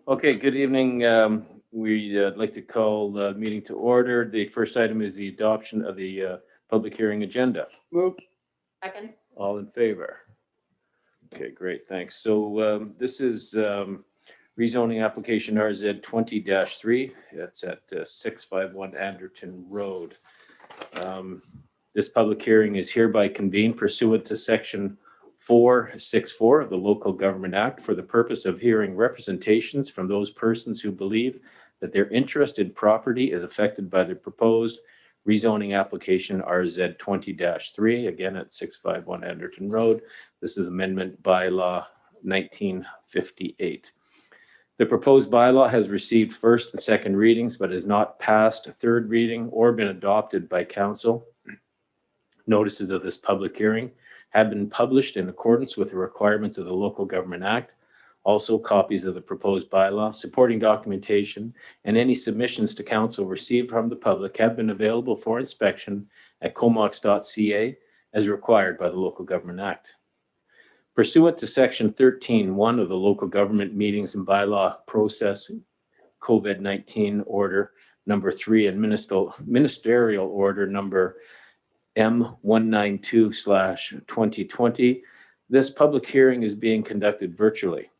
Okay, good evening. We'd like to call the meeting to order. The first item is the adoption of the public hearing agenda. Move. Second. All in favor? Okay, great, thanks. So this is rezoning application RZ 20-3. It's at 651 Anderton Road. This public hearing is hereby convened pursuant to section 464 of the Local Government Act for the purpose of hearing representations from those persons who believe that their interest in property is affected by the proposed rezoning application RZ 20-3, again at 651 Anderton Road. This is Amendment Bylaw 1958. The proposed bylaw has received first and second readings, but has not passed a third reading or been adopted by council. Notices of this public hearing have been published in accordance with the requirements of the Local Government Act. Also, copies of the proposed bylaw, supporting documentation, and any submissions to council received from the public have been available for inspection at comox.ca as required by the Local Government Act. Pursuant to Section 13(1) of the Local Government Meetings and Bylaw Process COVID-19 Order Number 3 and Ministerial Order Number M192/2020, this public hearing is being conducted virtually.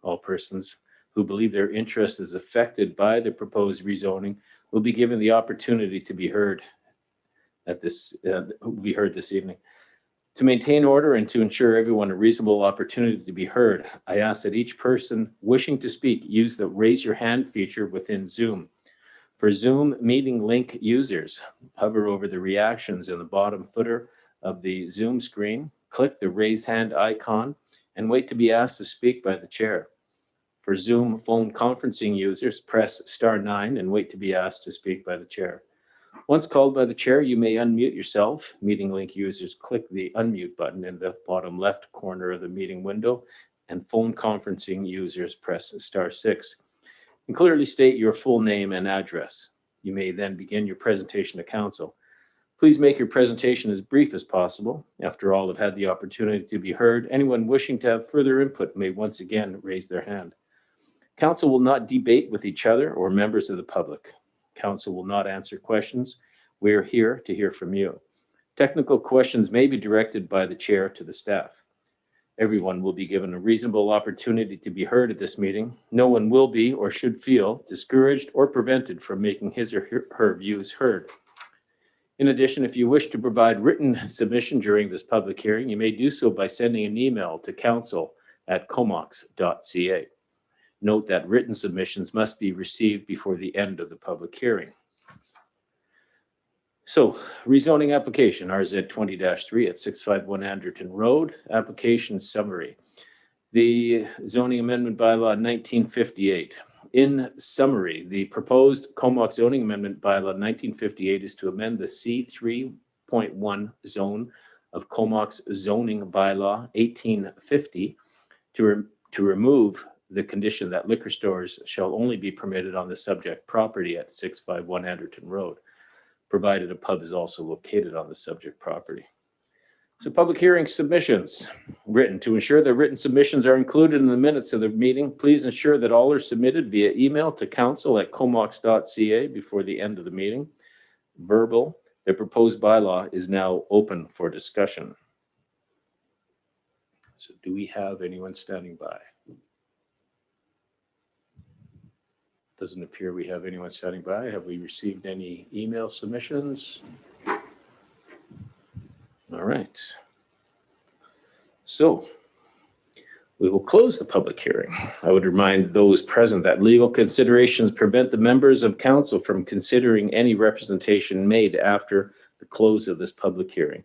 All persons who believe their interest is affected by the proposed rezoning will be given the opportunity to be heard this evening. To maintain order and to ensure everyone a reasonable opportunity to be heard, I ask that each person wishing to speak use the raise your hand feature within Zoom. For Zoom meeting link users, hover over the reactions in the bottom footer of the Zoom screen, click the raise hand icon, and wait to be asked to speak by the chair. For Zoom phone conferencing users, press *9 and wait to be asked to speak by the chair. Once called by the chair, you may unmute yourself. Meeting link users click the unmute button in the bottom left corner of the meeting window, and phone conferencing users press *6. And clearly state your full name and address. You may then begin your presentation to council. Please make your presentation as brief as possible. After all have had the opportunity to be heard, anyone wishing to have further input may once again raise their hand. Council will not debate with each other or members of the public. Council will not answer questions. We are here to hear from you. Technical questions may be directed by the chair to the staff. Everyone will be given a reasonable opportunity to be heard at this meeting. No one will be or should feel discouraged or prevented from making his or her views heard. In addition, if you wish to provide written submission during this public hearing, you may do so by sending an email to council@comox.ca. Note that written submissions must be received before the end of the public hearing. So, rezoning application RZ 20-3 at 651 Anderton Road. Application summary. The zoning amendment bylaw 1958. In summary, the proposed Comox zoning amendment bylaw 1958 is to amend the C3.1 zone of Comox zoning bylaw 1850 to remove the condition that liquor stores shall only be permitted on the subject property at 651 Anderton Road, provided a pub is also located on the subject property. So public hearing submissions written. To ensure that written submissions are included in the minutes of the meeting, please ensure that all are submitted via email to council@comox.ca before the end of the meeting. Verbal. The proposed bylaw is now open for discussion. So do we have anyone standing by? Doesn't appear we have anyone standing by. Have we received any email submissions? All right. So we will close the public hearing. I would remind those present that legal considerations prevent the members of council from considering any representation made after the close of this public hearing.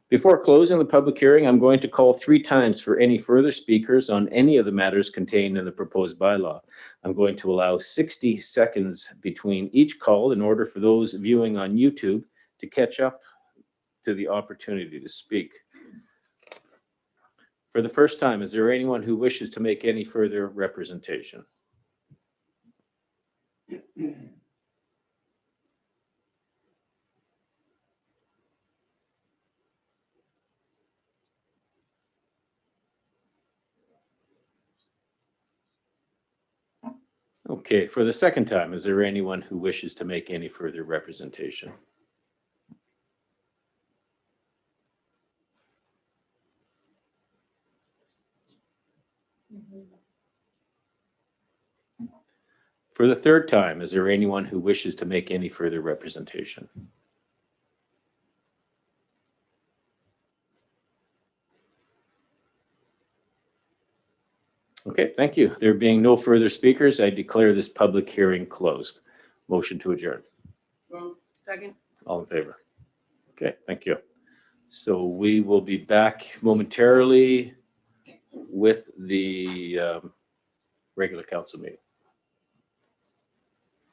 Before closing the public hearing, I'm going to call 3 times for any further speakers on any of the matters contained in the proposed bylaw. I'm going to allow 60 seconds between each call in order for those viewing on YouTube to catch up to the opportunity to speak. For the first time, is there anyone who wishes to make any further representation? Okay, for the second time, is there anyone who wishes to make any further representation? For the third time, is there anyone who wishes to make any further representation? Okay, thank you. There being no further speakers, I declare this public hearing closed. Motion to adjourn. Second. All in favor? Okay, thank you. So we will be back momentarily with the regular council meeting.